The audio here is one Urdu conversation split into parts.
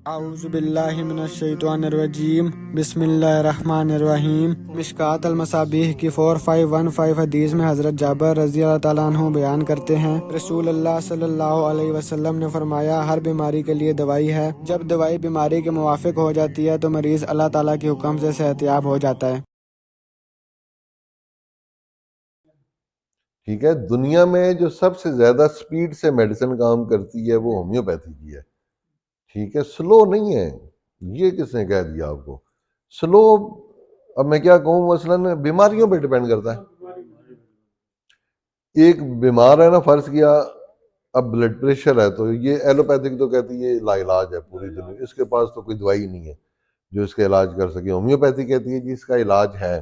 اعوذ باللہ من الشیطان الرجیم، بسم اللہ الرحمن الرحیم۔ مشکوٰۃ المصابیح کی 4515 حدیث میں حضرت جابر رضی اللہ تعالیٰ عنہ بیان کرتے ہیں، رسول اللہ صلی اللہ علیہ وسلم نے فرمایا، ہر بیماری کے لیے دوائی ہے، جب دوائی بیماری کے موافق ہو جاتی ہے تو مریض اللہ تعالیٰ کے حکم سے صحت یاب ہو جاتا ہے۔ ٹھیک ہے، دنیا میں جو سب سے زیادہ سپیڈ سے میڈیسن کام کرتی ہے وہ ہومیوپیتھی کی ہے۔ ٹھیک ہے، سلو نہیں ہے، یہ کس نے کہہ دیا آپ کو سلو؟ اب میں کیا کہوں، مثلاً بیماریوں پہ ڈیپینڈ کرتا ہے۔ ایک بیمار ہے نا، فرض کیا اب بلڈ پریشر ہے، تو یہ ایلوپیتھک تو کہتی ہے لا علاج ہے پوری دنیا، اس کے پاس تو کوئی دوائی نہیں ہے جو اس کا علاج کر سکے۔ ہومیوپیتھی کہتی ہے جی اس کا علاج ہے،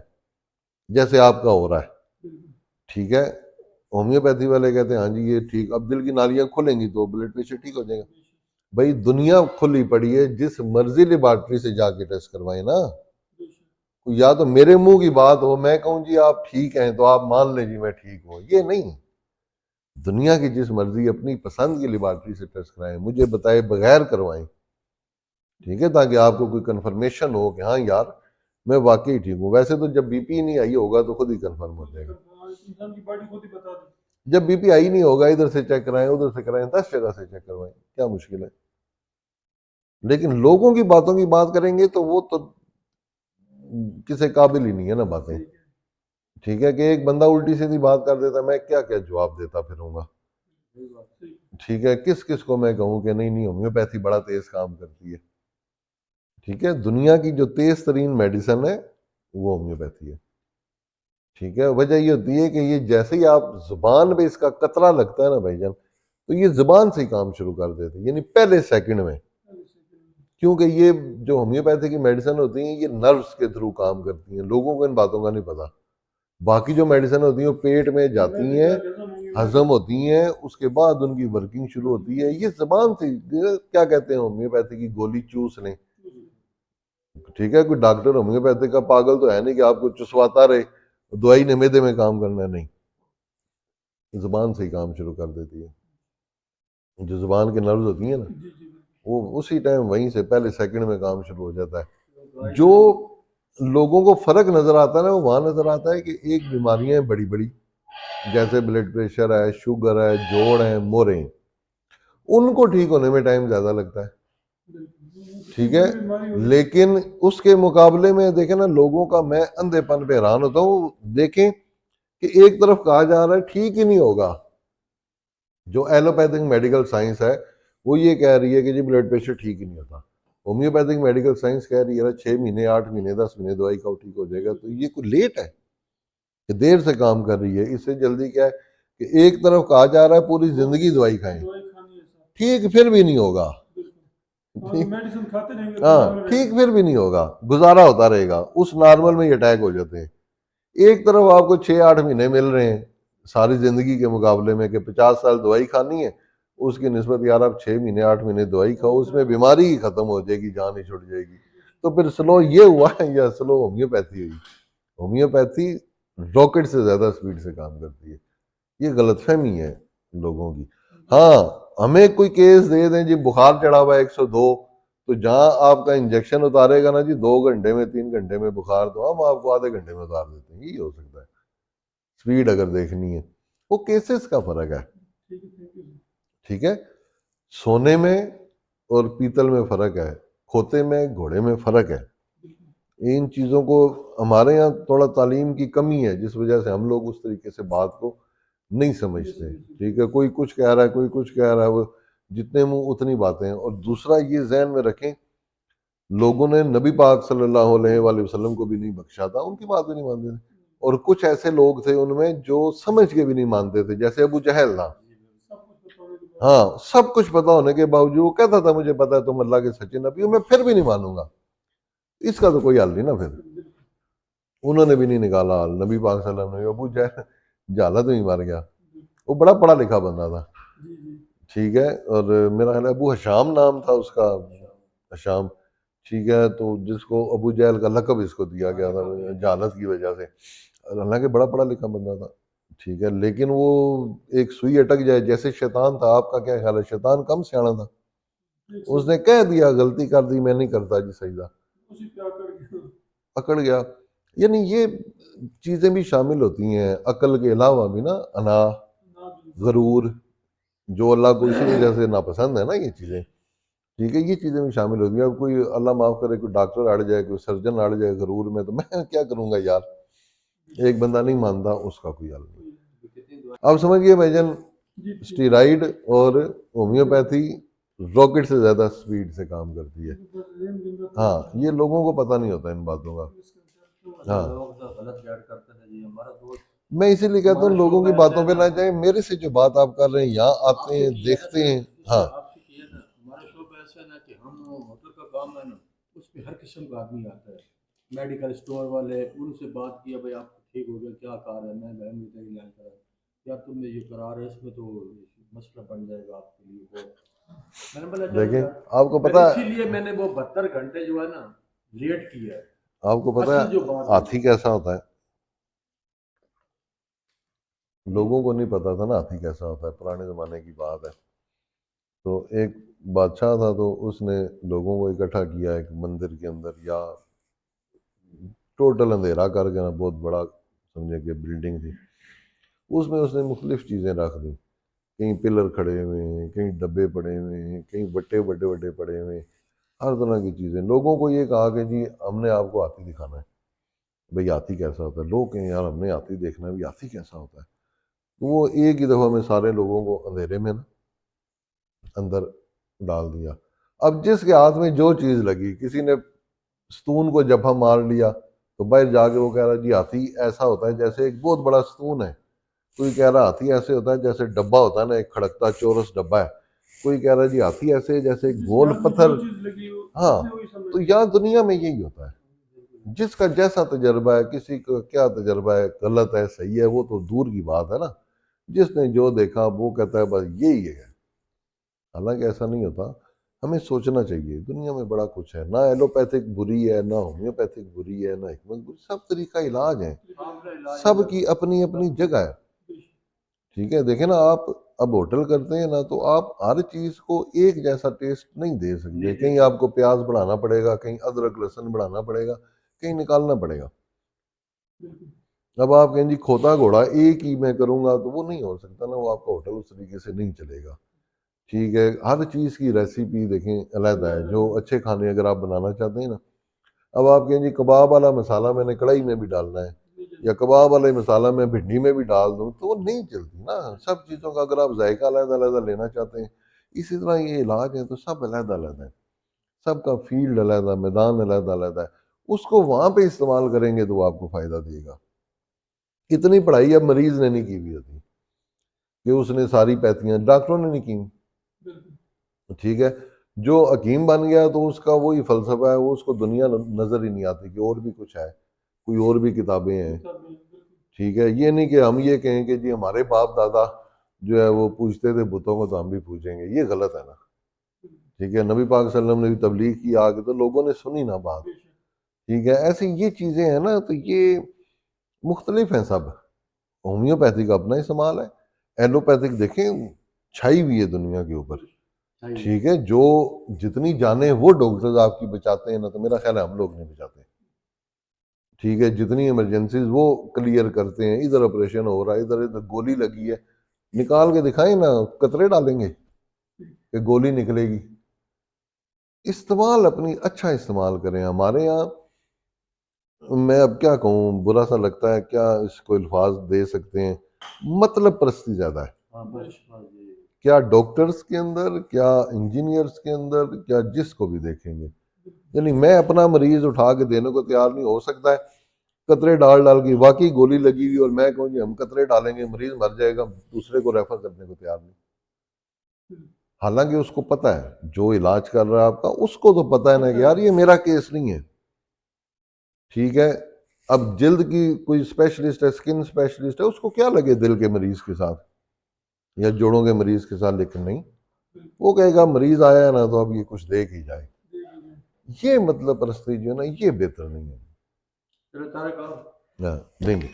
جیسے آپ کا ہو رہا ہے۔ ٹھیک ہے، ہومیوپیتھی والے کہتے ہیں ہاں جی یہ ٹھیک، اب دل کی نالیاں کھلیں گی تو بلڈ پریشر ٹھیک ہو جائے گا۔ بھائی دنیا کھلی پڑی ہے، جس مرضی لیبارٹری سے جا کے ٹیسٹ کروائیں نا، یا تو میرے منہ کی بات ہو، میں کہوں جی آپ ٹھیک ہیں تو آپ مان لیں جی میں ٹھیک ہوں، یہ نہیں۔ دنیا کی جس مرضی اپنی پسند کی لیبارٹری سے ٹیسٹ کرائیں، مجھے بتائے بغیر کروائیں، ٹھیک ہے، تاکہ آپ کو کوئی کنفرمیشن ہو کہ ہاں یار میں واقعی ٹھیک ہوں۔ ویسے تو جب بی پی نہیں آئی ہوگا تو خود ہی کنفرم ہو جائے گا۔ جب بی پی آئی نہیں ہوگا، ادھر سے چیک کرائیں ادھر سے کرائیں، 10 جگہ سے چیک کروائیں، کیا مشکل ہے؟ لیکن لوگوں کی باتوں کی بات کریں گے تو وہ تو کسی قابل ہی نہیں ہے نا باتیں۔ ٹھیک ہے، کہ ایک بندہ الٹی سیدھی بات کر دیتا، میں کیا کیا جواب دیتا پھروں گا؟ ٹھیک ہے، کس کس کو میں کہوں کہ نہیں ہومیوپیتھی بڑا تیز کام کرتی ہے۔ ٹھیک ہے، دنیا کی جو تیز ترین میڈیسن ہے وہ ہومیوپیتھی ہے۔ ٹھیک ہے، وجہ یہ ہوتی ہے کہ یہ جیسے ہی آپ زبان پہ اس کا قطرہ لگتا ہے نا بھائی جان، تو یہ زبان سے ہی کام شروع کر دیتے ہیں، یعنی پہلے سیکنڈ میں۔ کیونکہ یہ جو ہومیوپیتھی کی میڈیسن ہوتی ہیں یہ نروس کے تھرو کام کرتی ہیں، لوگوں کو ان باتوں کا نہیں پتا۔ باقی جو میڈیسن ہوتی ہیں وہ پیٹ میں جاتی ہیں، ہضم ہوتی ہیں، اس کے بعد ان کی ورکنگ شروع ہوتی ہے۔ یہ زبان سے کیا کہتے ہیں، ہومیوپیتھی کی گولی چوس لیں۔ ٹھیک ہے، کوئی ڈاکٹر ہومیوپیتھی کا پاگل تو ہے نہیں کہ آپ کو چسواتا رہے، دوائی نے معدے میں کام کرنا ہے، نہیں، زبان سے ہی کام شروع کر دیتی ہے۔ جو زبان کے نروز ہوتی ہیں نا، وہ اسی ٹائم وہیں سے پہلے سیکنڈ میں کام شروع ہو جاتا ہے۔ جو لوگوں کو فرق نظر آتا ہے نا، وہ وہاں نظر آتا ہے کہ ایک بیماریاں ہیں بڑی بڑی، جیسے بلڈ پریشر ہے، شوگر ہے، جوڑ ہے، مورے ہیں، ان کو ٹھیک ہونے میں ٹائم زیادہ لگتا ہے۔ ٹھیک ہے، لیکن اس کے مقابلے میں دیکھیں نا، لوگوں کا میں اندھے پن پہ حیران ہوتا ہوں۔ دیکھیں کہ ایک طرف کہا جا رہا ہے ٹھیک ہی نہیں ہوگا، جو ایلوپیتھک میڈیکل سائنس ہے وہ یہ کہہ رہی ہے کہ جی بلڈ پریشر ٹھیک ہی نہیں ہوتا۔ ہومیوپیتھک میڈیکل سائنس کہہ رہی ہے 6 مہینے 8 مہینے 10 مہینے دوائی کھاؤ ٹھیک ہو جائے گا۔ تو یہ کوئی لیٹ ہے کہ دیر سے کام کر رہی ہے؟ اس سے جلدی کیا ہے کہ ایک طرف کہا جا رہا ہے پوری زندگی دوائی کھائیں، ٹھیک پھر بھی نہیں ہوگا۔ ہاں، ٹھیک پھر بھی نہیں ہوگا، گزارا ہوتا رہے گا، اس نارمل میں ہی اٹیک ہو جاتے ہیں۔ ایک طرف آپ کو 6-8 مہینے مل رہے ہیں ساری زندگی کے مقابلے میں، کہ 50 سال دوائی کھانی ہے، اس کی نسبت یار آپ 6 مہینے 8 مہینے دوائی کھاؤ، اس میں بیماری ہی ختم ہو جائے گی، جان ہی چھوٹ جائے گی۔ تو پھر سلو یہ ہوا ہے یا سلو ہومیوپیتھی ہوئی؟ ہومیوپیتھی راکٹ سے زیادہ سپیڈ سے کام کرتی ہے۔ یہ غلط فہمی ہے لوگوں کی۔ ہاں، ہمیں کوئی کیس دے دیں جی بخار چڑھا ہوا ہے 102، تو جہاں آپ کا انجیکشن اتارے گا نا جی 2 گھنٹے میں 3 گھنٹے میں بخار، تو ہم آپ کو آدھے گھنٹے میں اتار دیتے ہیں۔ یہی ہو سکتا ہے سپیڈ اگر دیکھنی ہے، وہ کیسز کا فرق ہے۔ ٹھیک ہے، سونے میں اور پیتل میں فرق ہے، کھوتے میں گھوڑے میں فرق ہے۔ ان چیزوں کو ہمارے یہاں تھوڑا تعلیم کی کمی ہے، جس وجہ سے ہم لوگ اس طریقے سے بات کو نہیں سمجھتے۔ ٹھیک ہے، کوئی کچھ کہہ رہا ہے کوئی کچھ کہہ رہا ہے، وہ جتنے منہ اتنی باتیں ہیں۔ اور دوسرا یہ ذہن میں رکھیں، لوگوں نے نبی پاک صلی اللہ علیہ وآلہ وسلم کو بھی نہیں بخشا تھا، ان کی بات بھی نہیں مانتے تھے۔ اور کچھ ایسے لوگ تھے ان میں جو سمجھ کے بھی نہیں مانتے تھے، جیسے ابو جہل تھا۔ ہاں، سب کچھ پتا ہونے کے باوجود وہ کہتا تھا مجھے پتا ہے تم اللہ کے سچے نبی ہو، میں پھر بھی نہیں مانوں گا۔ اس کا تو کوئی حل نہیں نا۔ پھر انہوں نے بھی نہیں نکالا حل، نبی پاک صلی اللہ علیہ وسلم نے، ابو جہل جہالت میں ہی مر گیا، وہ بڑا پڑھا لکھا بندہ تھا۔ ٹھیک ہے، اور میرا خیال ہے ابو حشام نام تھا اس کا، حشام۔ ٹھیک ہے، تو جس کو ابو جہل کا لقب اس کو دیا گیا تھا جہالت کی وجہ سے، حالانکہ بڑا پڑھا لکھا بندہ تھا۔ ٹھیک ہے، لیکن وہ ایک سوئی اٹک جائے جیسے شیطان تھا۔ آپ کا کیا خیال ہے، شیطان کم سیانا تھا؟ اس نے کہہ دیا غلطی کر دی میں نہیں کرتا جی سجدہ، اکڑ گیا. یعنی یہ چیزیں بھی شامل ہوتی ہیں عقل کے علاوہ بھی نا، انا، غرور، جو اللہ کو اسی وجہ سے ناپسند ہے نا یہ چیزیں. ٹھیک ہے، یہ چیزیں بھی شامل ہوتی ہیں. اب کوئی اللہ معاف کرے کوئی ڈاکٹر اڑ جائے، کوئی سرجن اڑ جائے غرور میں، تو میں کیا کروں گا یار؟ ایک بندہ نہیں مانتا، اس کا کوئی حل نہیں. اب سمجھئے بھائی جان، اسٹیرائڈ اور ہومیوپیتھی راکٹ سے زیادہ سپیڈ سے کام کرتی ہے. ہاں، یہ لوگوں کو پتہ نہیں ہوتا ان باتوں کا. ہاں، میں اسی لیے کہتا ہوں لوگوں کی باتوں پہ نہ جائیں. میرے سے جو بات آپ کر رہے ہیں، یہاں آتے ہیں دیکھتے ہیں. ہاں، ہمارے شعبہ ایسا ہے نا کہ ہم ہوٹل کا کام ہے نا، اس پہ ہر قسم کا آدمی آتا ہے. میڈیکل اسٹور والے، ان سے بات کیا بھائی آپ ٹھیک ہو گیا، کیا کار ہے؟ میں بہن میں علاج کرا، یار تم نے یہ قرار ہے، اس میں تو مسئلہ بن جائے گا آپ کے لیے. وہ میں نے بولا دیکھیں آپ کو پتا اسی لیے میں نے وہ 72 گھنٹے جو ہے نا لیٹ کیا ہے. آپ کو پتا ہے ہاتھی کیسا ہوتا ہے؟ لوگوں کو نہیں پتا تھا نا ہاتھی کیسا ہوتا ہے، پرانے زمانے کی بات ہے. تو ایک بادشاہ تھا، تو اس نے لوگوں کو اکٹھا کیا ایک مندر کے اندر، یا ٹوٹل اندھیرا کر کے نا، بہت بڑا سمجھے کہ بلڈنگ تھی. اس میں اس نے مختلف چیزیں رکھ دیں. کہیں پلر کھڑے ہوئے ہیں، کہیں ڈبے پڑے ہوئے ہیں، کہیں بٹے بڑے بڑے پڑے ہوئے ہیں، ہر طرح کی چیزیں. لوگوں کو یہ کہا کہ جی ہم نے آپ کو ہاتھی دکھانا ہے. بھئی ہاتھی کیسا ہوتا ہے؟ لوگ کہیں یار ہم نے ہاتھی دیکھنا ہے، ہاتھی کیسا ہوتا ہے؟ وہ ایک ہی دفعہ میں سارے لوگوں کو اندھیرے میں نا اندر ڈال دیا. اب جس کے ہاتھ میں جو چیز لگی، کسی نے ستون کو جبھا مار لیا تو باہر جا کے وہ کہہ رہا جی ہاتھی ایسا ہوتا ہے جیسے ایک بہت بڑا ستون ہے. کوئی کہہ رہا ہاتھی ایسے ہوتا ہے جیسے ڈبہ ہوتا ہے نا، ایک کھڑکتا چورس ڈبہ ہے. کوئی کہہ رہا جی ہاتھی ایسے جیسے ایک گول پتھر. ہاں، تو یہاں دنیا میں یہی ہوتا ہے. جس کا جیسا تجربہ ہے، کسی کا کیا تجربہ ہے، غلط ہے صحیح ہے، وہ تو دور کی بات ہے نا. جس نے جو دیکھا وہ کہتا ہے بس یہی ہے. حالانکہ ایسا نہیں ہوتا. ہمیں سوچنا چاہیے، دنیا میں بڑا کچھ ہے. نہ ایلوپیتھک بری ہے، نہ ہومیوپیتھک بری ہے، نہ حکمت بری. سب طریقہ علاج ہیں، سب کی اپنی اپنی جگہ ہے. ٹھیک ہے، دیکھیں نا آپ اب ہوٹل کرتے ہیں نا، تو آپ ہر چیز کو ایک جیسا ٹیسٹ نہیں دے سکتے. کہیں آپ کو پیاز بڑھانا پڑے گا، کہیں ادرک لہسن بڑھانا پڑے گا، کہیں نکالنا پڑے گا. اب آپ کہیں جی کھوتا گھوڑا ایک ہی میں کروں گا، تو وہ نہیں ہو سکتا نا. وہ آپ کا ہوٹل اس طریقے سے نہیں چلے گا. ٹھیک ہے، ہر چیز کی ریسیپی دیکھیں علیحدہ ہے. جو اچھے کھانے اگر آپ بنانا چاہتے ہیں نا، اب آپ کہیں جی کباب والا مسالہ میں نے کڑھائی میں بھی ڈالنا ہے، یا کباب والے مسالہ میں بھنڈی میں بھی ڈال دوں، تو وہ نہیں چلتی نا. سب چیزوں کا اگر آپ ذائقہ علیحدہ علیحدہ لینا چاہتے ہیں، اسی طرح یہ علاج ہے تو سب علیحدہ علیحدہ ہے. سب کا فیلڈ علیحدہ، میدان علیحدہ علیحدہ ہے. اس کو وہاں پہ استعمال کریں گے تو وہ آپ کو فائدہ دے گا. اتنی پڑھائی اب مریض نے نہیں کی ہوئی ہوتی کہ اس نے ساری پیتیاں، ڈاکٹروں نے نہیں کی. ٹھیک ہے، جو حکیم بن گیا تو اس کا وہی فلسفہ ہے، وہ اس کو دنیا نظر ہی نہیں آتی کہ اور بھی کچھ ہے، کوئی اور بھی کتابیں ہیں. ٹھیک ہے، یہ نہیں کہ ہم یہ کہیں کہ جی ہمارے باپ دادا جو ہے وہ پوجتے تھے بتوں کو تو ہم بھی پوجیں گے. یہ غلط ہے نا. ٹھیک ہے، نبی پاک صلی اللہ علیہ وسلم نے بھی تبلیغ کی آگے تو لوگوں نے سنی نا بات. ٹھیک ہے، ایسی یہ چیزیں ہیں نا، تو یہ مختلف ہیں. سب ہومیوپیتھی کا اپنا استعمال ہے. ایلوپیتھک دیکھیں چھائی ہوئی ہے دنیا کے اوپر. ٹھیک ہے، جو جتنی جانیں وہ ڈاکٹرز آپ کی بچاتے ہیں نا، تو میرا خیال ہے ہم لوگ نہیں بچاتے. ٹھیک ہے، جتنی ایمرجنسیز وہ کلیئر کرتے ہیں. ادھر آپریشن ہو رہا ہے، ادھر ادھر گولی لگی ہے، نکال کے دکھائیں نا، قطرے ڈالیں گے کہ گولی نکلے گی. استعمال اپنی اچھا استعمال کریں. ہمارے یہاں میں اب کیا کہوں، برا سا لگتا ہے، کیا اس کو الفاظ دے سکتے ہیں، مطلب پرستی زیادہ ہے. کیا ڈاکٹرز کے اندر، کیا انجینئرز کے اندر، کیا جس کو بھی دیکھیں گے. یعنی میں اپنا مریض اٹھا کے دینے کو تیار نہیں. ہو سکتا ہے قطرے ڈال ڈال کے واقعی گولی لگی ہوئی اور میں کہوں جی ہم قطرے ڈالیں گے مریض مر جائے گا، دوسرے کو ریفر کرنے کو تیار نہیں. حالانکہ اس کو پتہ ہے جو علاج کر رہا ہے آپ کا، اس کو تو پتہ ہے نا کہ یار یہ میرا کیس نہیں ہے. ٹھیک ہے، اب جلد کی کوئی اسپیشلسٹ ہے، اسکن اسپیشلسٹ ہے، اس کو کیا لگے دل کے مریض کے ساتھ یا جوڑوں کے مریض کے ساتھ، لیکن نہیں، وہ کہے گا مریض آیا ہے نا تو اب یہ کچھ دے ہی جائے. یہ مطلب پرستی جو ہے نا، یہ بہتر نہیں ہے. ہاں، دیں گے.